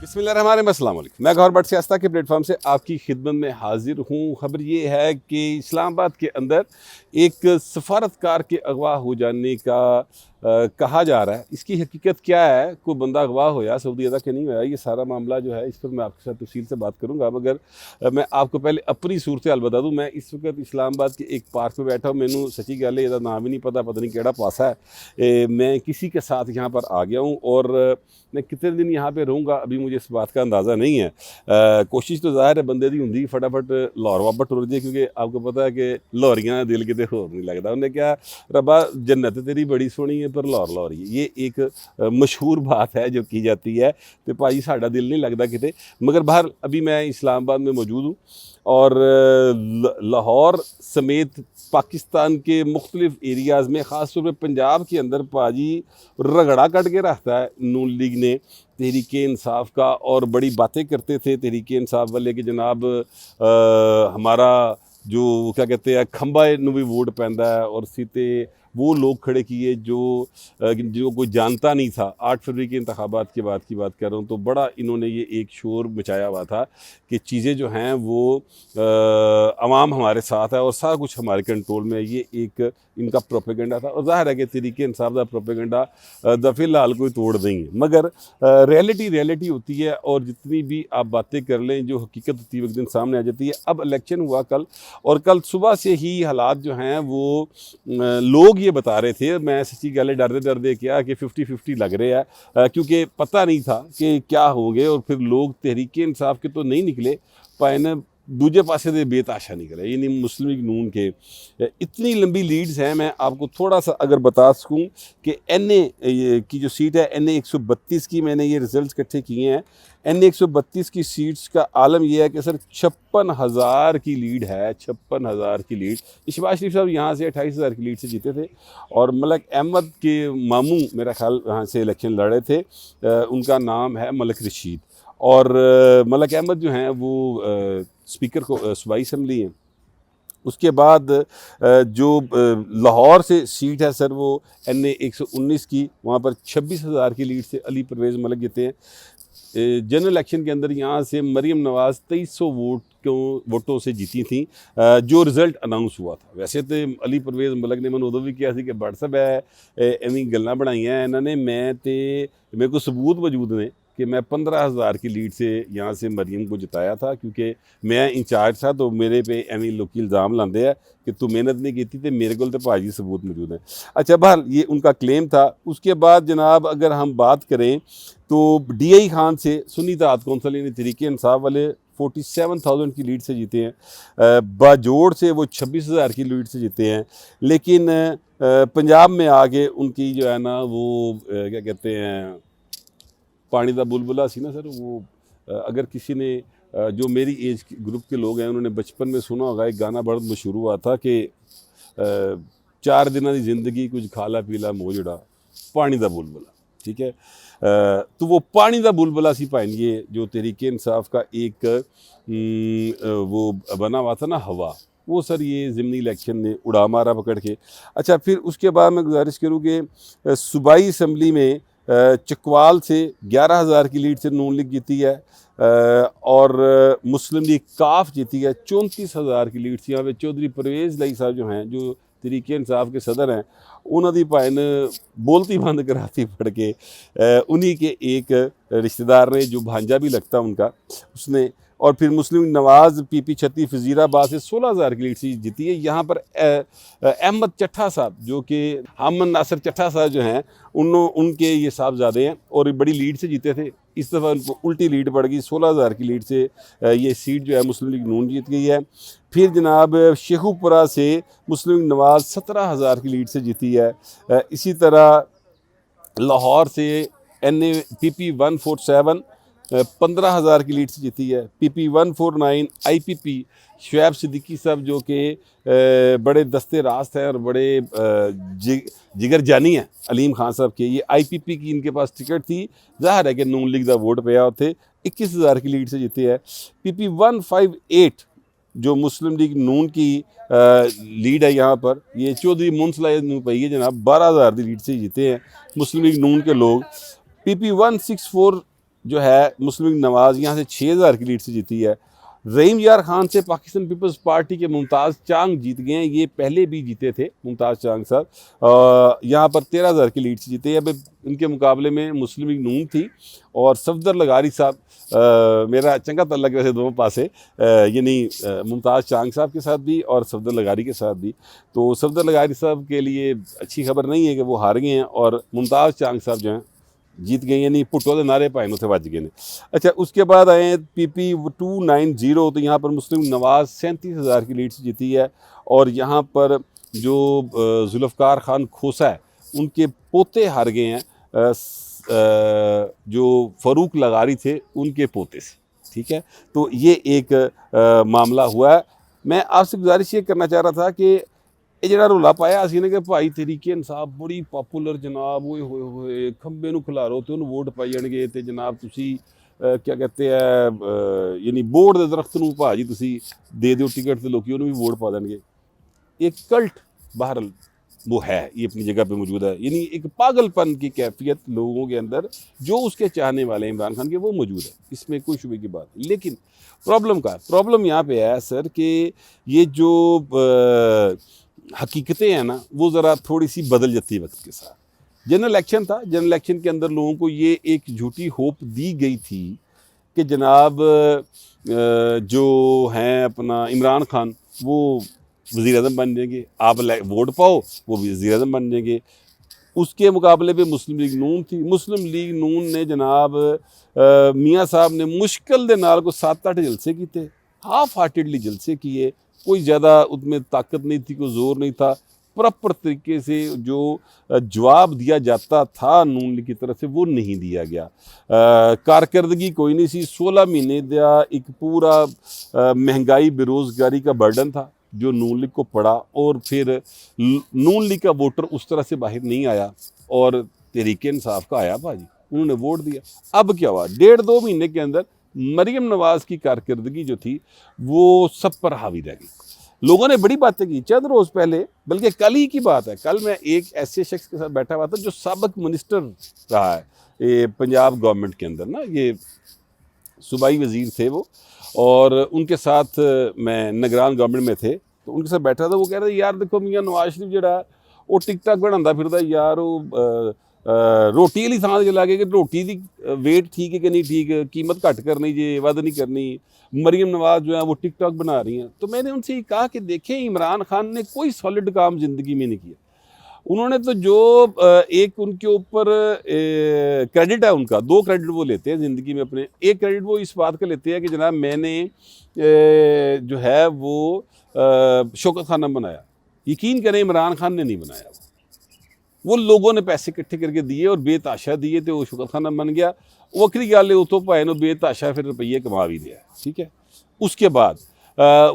बिस्मिल्लाहिर्रहमानिर्रहीम, अस्सलाम वालेकुम। मैं गौहर भट्ट सियासत के प्लेटफॉर्म से आपकी खिदमत में हाजिर हूँ। खबर ये है कि इस्लामाबाद के अंदर एक सफारतकार के अगवा हो जाने का कहा जा रहा है। इसकी हकीकत क्या है, कोई बंदा अगवा होया सऊदी अरब के नहीं होया, ये सारा मामला जो है इस पर मैं आपके साथ तफसील से बात करूँगा। मगर मैं आपको पहले अपनी सूरत हाल बता दूँ। मैं इस वक्त इस्लामाबाद के एक पार्क में बैठा हूँ। मैनू सच्ची गल है नाम ही नहीं पता नहीं केड़ा पासा है। मैं किसी के साथ यहाँ पर आ गया हूँ और मैं कितने दिन यहाँ पे रहूँगा अभी मुझे इस बात का अंदाज़ा नहीं है। कोशिश तो ज़ाहिर है बंदे दी होंदी फटाफट लाहौर वापस टुर जाए, क्योंकि आपको पता है कि लाहौरियां दिल किते होर नहीं लगता। उन्हें क्या रब्बा जन्नत तेरी बड़ी सोहनी है पर लाहौर लाहौर ये एक मशहूर बात है जो की जाती है। तो भाई साड़ा दिल नहीं लगता किते। मगर बाहर अभी मैं इस्लामाबाद में मौजूद हूँ और लाहौर समेत पाकिस्तान के मुख्तलिफ एरियाज़ में ख़ास तौर पर पंजाब के अंदर पाजी रगड़ा कट के रखता है नून लीग ने तहरीक इंसाफ का, और बड़ी बातें करते थे तहरीक इंसाफ वाले कि जनाब हमारा जो क्या कहते हैं खंबा नू भी वोट पैंदा है, और सीते वो लोग खड़े किए जो कोई जानता नहीं था। 8 फरवरी के इंतखाबात के बाद की बात कर रहा हूँ, तो बड़ा इन्होंने ये एक शोर मचाया हुआ था कि चीज़ें जो हैं वो अवाम हमारे साथ है और सारा कुछ हमारे कंट्रोल में है। ये एक इनका प्रोपेगेंडा था, और जाहिर है कि तहरीक इंसाफ का प्रोपेगेंडा फ़िलहाल कोई तोड़ नहीं है। मगर रियलिटी होती है, और जितनी भी आप बातें कर लें जो हकीकत होती है एक दिन सामने आ जाती है। अब इलेक्शन हुआ कल, और कल सुबह से ही हालात जो हैं वो लोग ये बता रहे थे, मैं सच्ची गल डरते क्या कि 50-50 लग रहे हैं, क्योंकि पता नहीं था कि क्या होंगे। और फिर लोग तहरीक इंसाफ के तो नहीं निकले पाए न दूजे पासे दे बेताशा निकले, यानी मुस्लिम लीग नून के इतनी लंबी लीड्स हैं। मैं आपको थोड़ा सा अगर बता सकूं कि NA की जो सीट है NA 132 की, मैंने ये रिजल्ट इकट्ठे किए हैं। NA 132 की सीट्स का आलम यह है कि सर 56,000 की लीड है, 56,000 की लीड। शहबाज शरीफ साहब यहाँ से 28,000 की लीड से जीते थे, और मलक अहमद के मामू मेरा ख्याल यहाँ से इलेक्शन लड़े थे। उनका नाम है मलक रशीद, और मलक अहमद जो हैं वो स्पीकर को सूबाई असम्बली हैं। उसके बाद जो लाहौर से सीट है सर वो NA 119 की, वहाँ पर 26,000 की लीड से अली परवेज़ मलिक जीते हैं। जनरल इलेक्शन के अंदर यहाँ से मरीम नवाज़ 2300 वोटों से जीती थी जो रिज़ल्ट अनाउंस हुआ था। वैसे तो अली परवेज़ मलिक ने मैंने उदों भी किया कि व्हाट्सएप है एवं गल्लां बनाइयां इन्होंने, मैं तो मेरे को सबूत मौजूद ने कि मैं 15,000 की लीड से यहाँ से मरीम को जिताया था, क्योंकि मैं इंचार्ज था। तो मेरे पे एवं लोग इल्ज़ाम लाते हैं कि तू मेहनत नहीं की थी, तो मेरे को तो भाजी सबूत मौजूद है। अच्छा बहर ये उनका क्लेम था। उसके बाद जनाब अगर हम बात करें तो DI खान से सुन्नी इत्तेहाद कौंसिल यानी तहरीक इंसाफ वाले 47,000 की लीड से जीते हैं। बाजोड़ से वो 26,000 की लीड से जीते हैं। लेकिन पंजाब में आके उनकी जो है ना वो क्या कहते हैं पानी का बुलबुला सी ना सर, वो अगर किसी ने जो मेरी एज ग्रुप के लोग हैं उन्होंने बचपन में सुना होगा, एक गाना बहुत मशहूर हुआ था कि 4 दिनों की जिंदगी कुछ खाला पीला मोजड़ा पानी का बुलबुला। ठीक है, तो वो पानी का बुलबुला सी पाइन ये जो तहरीक इंसाफ का एक वो बना हुआ था ना हवा, वो सर ये ज़िमनी इलेक्शन ने उड़ा मारा पकड़ के। अच्छा फिर उसके बाद मैं गुजारिश करूँ कि सूबाई असम्बली में चकवाल से 11,000 की लीड से नून लीग जीती है, और मुस्लिम लीग काफ जीती है 34,000 की लीड से। यहाँ पे चौधरी परवेज़ लाई साहब जो हैं जो तहरीक इंसाफ के सदर हैं, उन्होंने भाई ने बोलती बंद कराती पड़ के उन्हीं के एक रिश्तेदार ने जो भांजा भी लगता उनका उसने, और फिर मुस्लिम नवाज़ PP 36 फजीराबाद से 16,000 की लीड से जीती है। यहाँ पर अहमद चट्ठा साहब जो कि हमद नासिर चट्ठा साहब जो हैं उनके ये साहबजादे हैं, और बड़ी लीड से जीते थे। इस दफ़ा उनको उल्टी लीड पड़ गई, 16,000 की लीड से ये सीट जो है मुस्लिम लीग नून जीत गई है। फिर जनाब शेखुपुरा से मुस्लिम नवाज़ 17,000 की लीड से जीती है। इसी तरह लाहौर से NA PP 147 15,000 की लीड से जीती है। PP 149 IPP शुएब सिद्दीकी साहब जो कि बड़े दस्ते रास्त हैं और बड़े जिगर जानी हैं अलीम खान साहब के, ये IPP की इनके पास टिकट थी। जाहिर है कि नून लीग का वोट पे थे, 21,000 की लीड से जीते हैं। PP 158 जो मुस्लिम लीग नून की लीड है यहाँ पर, ये चौधरी मुंसला पई है जनाब 12,000 की लीड से जीते हैं मुस्लिम लीग नून के लोग। PP 164 जो है मुस्लिम लीग नवाज़ यहाँ से 6000 की लीड से जीती है। रहीम यार खान से पाकिस्तान पीपल्स पार्टी के मुमताज़ चांग जीत गए हैं, ये पहले भी जीते थे मुमताज़ चांग साहब, यहाँ पर 13000 की लीड से जीते। अब इनके मुकाबले में मुस्लिम लीग नून थी और सफदर लगारी साहब, मेरा चंगा तल्लक वैसे दोनों पास है, यानी मुमताज़ चांग साहब के साथ भी और सफदर लगारी के साथ भी। तो सफदर लगारी साहब के लिए अच्छी खबर नहीं है कि वो हार गए हैं और मुमताज़ चांग साहब जो हैं जीत गए, यानी पुट्टो के नारे पाए उसे बच गए ने। अच्छा, उसके बाद आए PP 290, तो यहाँ पर मुस्लिम नवाज़ 37,000 की लीड से जीती है और यहाँ पर जो जुल्फ़कार खान खोसा है उनके पोते हार गए हैं, जो फ़रूक लगारी थे उनके पोते से। ठीक है, तो ये एक मामला हुआ है। मैं आपसे गुजारिश ये करना चाह रहा था कि ਇਹ ਜਿਹੜਾ ਰੌਲਾ ਪਾਇਆ ਅਸੀਂ ਨੇ ਕਿ ਭਾਈ ਤਰੀਕੇ ਇਨਸਾਫ ਬੜੀ ਪਪੂਲਰ ਜਨਾਬ, ਓਏ ਹੋਏ ਹੋਏ ਖੰਬੇ ਨੂੰ ਖਿਲਾਰੋ ਤੇ ਉਹਨੂੰ ਵੋਟ ਪਾਈ ਜਾਣਗੇ ਤੇ ਜਨਾਬ ਤੁਸੀਂ ਕੀ ਕਹਤੇ ਹੈ ਯਾਨੀ ਬੋਰਡ ਦੇ ਦਰਖਤ ਨੂੰ ਭਾਜੀ ਤੁਸੀਂ ਦੇ ਦਿਓ ਟਿਕਟ ਤੇ ਲੋਕੀ ਉਹਨੂੰ ਵੀ ਵੋਟ ਪਾ ਦੇਣਗੇ। एक कल्ट बहरहाल वो है, ये अपनी जगह पे मौजूद है, यानी एक पागलपन की कैफियत लोगों के अंदर जो उसके चाहने वाले इमरान खान के वो मौजूद है, इसमें कोई शुबे की बात नहीं। लेकिन प्रॉब्लम यहाँ पे है सर कि ये जो हकीकतें हैं ना वो ज़रा थोड़ी सी बदल जाती है वक्त के साथ। जनरल इलेक्शन था, जनरल इलेक्शन के अंदर लोगों को ये एक झूठी होप दी गई थी कि जनाब जो हैं अपना इमरान खान वो वज़ीर आज़म बन जाएंगे, आप वोट पाओ वो भी वज़ीर आज़म बन जाएंगे। उसके मुकाबले पे मुस्लिम लीग नून थी, मुस्लिम लीग नून ने जनाब मियाँ साहब ने मुश्किल दे नाल को 7-8 जलसे किए, हाफ हार्टेडली जलसे किए, कोई ज़्यादा उसमें ताकत नहीं थी, कोई ज़ोर नहीं था। प्रॉपर तरीके से जो जवाब दिया जाता था नून लीग की तरफ से वो नहीं दिया गया। कारकर्दगी कोई नहीं सी। 16 महीने का एक पूरा महंगाई बेरोज़गारी का बर्डन था जो नून लीग को पड़ा और फिर नून लीग का वोटर उस तरह से बाहर नहीं आया और तहरीक इंसाफ का आया भाजी, उन्होंने वोट दिया। अब क्या हुआ, 1.5-2 महीने के अंदर मरियम नवाज़ की कारकर्दगी जो थी वो सब पर हावी रह गई। लोगों ने बड़ी बातें की चंद रोज़ पहले, बल्कि कल ही की बात है, कल मैं एक ऐसे शख्स के साथ बैठा हुआ था जो साबिक मिनिस्टर रहा है ये पंजाब गवर्नमेंट के अंदर ना, ये सूबाई वज़ीर थे वो, और उनके साथ मैं निगरान गवर्नमेंट में थे तो उनके साथ बैठा था। वो कह रहे यार देखो मियाँ नवाज शरीफ जड़ा वो टिकटॉक बनाता फिरदा यार, वो रोटी वाली थां चला गया कि रोटी की वेट ठीक है कि नहीं ठीक, कीमत घट करनी जे वध नहीं करनी। मरियम नवाज जो है वो टिकटॉक बना रही हैं। तो मैंने उनसे ये कहा कि देखें इमरान खान ने कोई सॉलिड काम ज़िंदगी में नहीं किया। उन्होंने तो जो एक उनके ऊपर क्रेडिट है उनका, 2 क्रेडिट वो लेते हैं ज़िंदगी में अपने। एक क्रेडिट वो इस बात का लेते हैं कि जनाब मैंने जो है वो शौकत खाना बनाया। यकीन करें इमरान खान ने नहीं बनाया, वो लोगों ने पैसे इकट्ठे करके दिए और बेताशा दिए तो वो शौकत खाना बन गया। वक्री गल है तो भाई बेताशा फिर रुपये कमा भी दिया। ठीक है, उसके बाद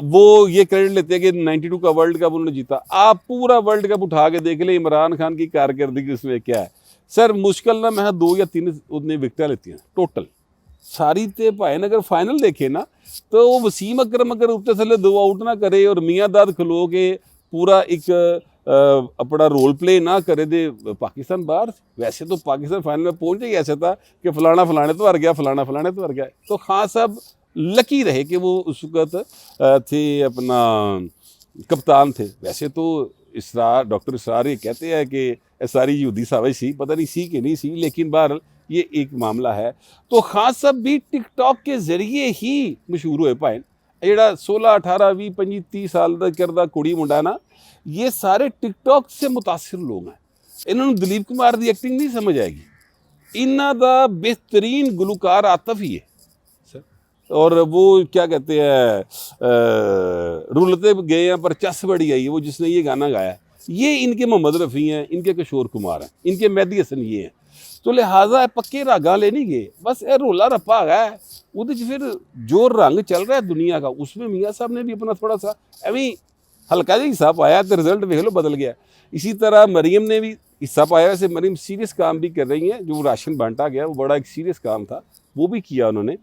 वो ये क्रेडिट लेते हैं कि 92 का वर्ल्ड कप उन्होंने जीता। आप पूरा वर्ल्ड कप उठा के देख ले इमरान खान की कारकर्दगी उसमें क्या है सर, मुश्किल ना मैं 2 या 3 उतनी विकटें लेती हैं टोटल सारी। तो भाई अगर फाइनल देखे ना तो वो वसीम अकरम अगर उत्ते थले 2 आउट ना करे और मियाँ दाद खलो के पूरा एक अपना रोल प्ले ना करे दे पाकिस्तान बाहर। वैसे तो पाकिस्तान फाइनल में पहुंच ही ऐसा था कि फलाना फलाने तो हार गया, फलाना फलाने तो हार गया। तो खान साहब लकी रहे कि वो उस वक्त थे अपना कप्तान थे। वैसे तो इसरार डॉक्टर इसरार ये कहते हैं कि सारी यहूदी साजिश सी, पता नहीं सी कि नहीं सी, लेकिन बहरहाल ये एक मामला है। तो खान साहब भी टिकटॉक के जरिए ही मशहूर हुए पाए। जेड़ा 16, 18, 20, 25, 30 साल का करदा कुड़ी मुंडा ना, ये सारे टिकटॉक से मुतासिर लोग हैं। इन्होंने दिलीप कुमार की एक्टिंग नहीं समझ आएगी। इन्हों का बेहतरीन गुलकार आतिफ ही है सर, और वो क्या कहते हैं रुलते गए हैं पर चस बड़ी आई है, वो जिसने ये गाना गाया ये इनके मोहम्मद रफ़ी हैं, इनके किशोर कुमार हैं, इनके मेहदी हसन ये हैं। तो लिहाजा पक्के रागा ले नहीं गए, बस ये रोला रप्पा है। वो फिर जो रंग चल रहा है दुनिया का उसमें मियाँ साहब ने भी अपना थोड़ा सा एवं हल्का जी हिस्सा पाया तो रिजल्ट देख लो बदल गया। इसी तरह मरीम ने भी हिस्सा पाया। वैसे मरीम सीरियस काम भी कर रही हैं, जो राशन बांटा गया वो बड़ा एक सीरियस काम था, वो भी किया उन्होंने।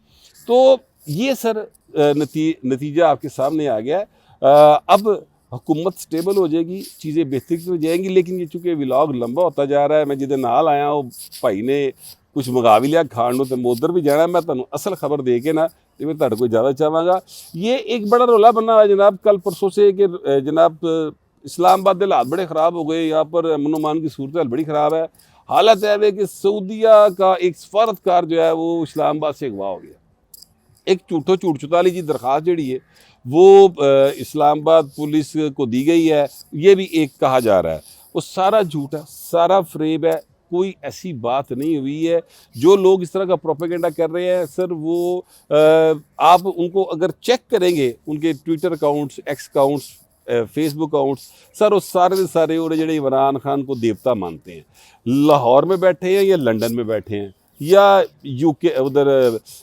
तो ये सर नतीजा आपके सामने आ गया। अब हुकूमत स्टेबल हो जाएगी, चीज़ें बेहतर हो जाएंगी। लेकिन ये चूँकि व्लॉग लंबा होता जा रहा है, मैं जिदे नाल आया वो भाई ने ਕੁਝ ਮੰਗਾ ਵੀ ਲਿਆ ਖਾਣ ਨੂੰ ਤੇ ਮੈਂ ਉੱਧਰ ਵੀ ਜਾਣਾ। मैं ਤੁਹਾਨੂੰ ਅਸਲ ਖਬਰ ਦੇ ਕੇ ਨਾ ਤੇ ਮੈਂ ਤੁਹਾਡੇ ਕੋਲ ज़्यादा ਚਾਹਾਂਗਾ। ये एक बड़ा रौला बना हुआ है जनाब कल परसों से कि जनाब इस्लामाबाद के हालात बड़े ख़राब हो गए, यहाँ पर अमन अमान की सूरत हाल बड़ी ख़राब है। हालत है कि सऊदीया का एक सफारतकार जो है वो इस्लामाबाद से अगवा हो गया। एक झूठ चुताली जी दरख्वास्त जी है वो इस्लामाबाद पुलिस को दी गई है, ये भी एक कहा जा रहा है। वो सारा झूठ है, सारा फ्रेब है, कोई ऐसी बात नहीं हुई है। जो लोग इस तरह का प्रोपेगेंडा कर रहे हैं सर, वो आप उनको अगर चेक करेंगे उनके Twitter accounts, x accounts, Facebook accounts, sir वो सारे के सारे और जो इमरान खान को देवता मानते हैं। लाहौर में बैठे हैं या लंदन में बैठे हैं या यूके उधर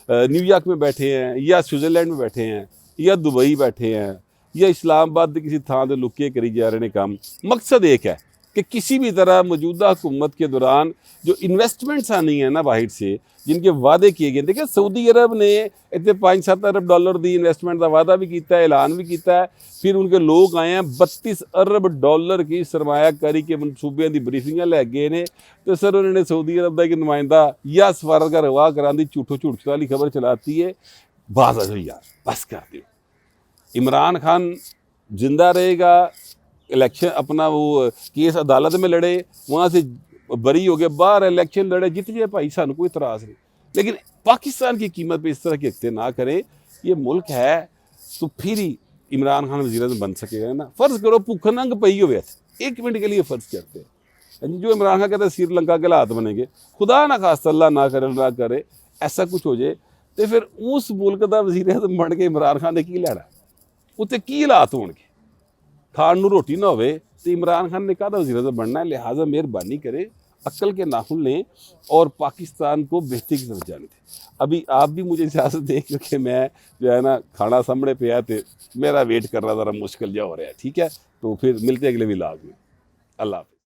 न्यूयॉर्क में बैठे हैं या स्विट्ज़रलैंड में बैठे हैं या दुबई बैठे हैं या इस्लामाबाद के किसी थां से लुके करी जा रहे हैं काम। मकसद एक है कि किसी भी तरह मौजूदा हुकूमत के दौरान जो इन्वेस्टमेंट्स आनी है ना बाहर से, जिनके वादे किए गए, देखिए सऊदी अरब ने इतने 5-7 अरब डॉलर की इन्वेस्टमेंट का वादा भी किया है, ऐलान भी किया है। फिर उनके लोग आए हैं 32 अरब डॉलर की सरमायाकारी के मनसूबे की ब्रीफिंग लै गए ने। तो सर उन्होंने सऊदी अरब का एक नुमाइंदा या सफारतकार अगवा कराने की झूठ वाली खबर चलाती है। बात आ यार, बस कर दो। इमरान खान जिंदा रहेगा, इलेक्शन अपना वो केस अदालत में लड़े, वहाँ से बरी हो गया, बाहर इलेक्शन लड़े, जीत जाए भाई, सानू कोई इतराज़ नहीं। लेकिन पाकिस्तान की कीमत पे इस तरह के हत्या ना करें। ये मुल्क है तो फिर ही इमरान खान वज़ीर आज़म बन सकेगा ना। फ़र्ज़ करो भुख नंग पई हुए, एक मिनट के लिए फ़र्ज़ करते हैं जो इमरान खान कहते हैं श्रीलंका के हालात बनेंगे, खुदा ना खास्ता अल्लाह ना करे ऐसा कुछ हो जाए तो फिर उस मुल्क का वज़ीर आज़म बन के इमरान खान ने की लैना, उत्ते की हालात होणगे। खाण नूं रोटी ना होवे तो इमरान खान ने कहा वज़ीर आज़म बनना है। लिहाजा मेहरबानी करें, अक्ल के नाखून लें और पाकिस्तान को बेहतरी की तरफ जाने दें। अभी आप भी मुझे इजाज़त दें क्योंकि मैं जो है ना खाना सामने पे आया तो मेरा वेट करना ज़रा मुश्किल जा हो रहा है। ठीक है, तो फिर मिलते हैं अगले व्लॉग में। अल्लाह हाफ़िज़।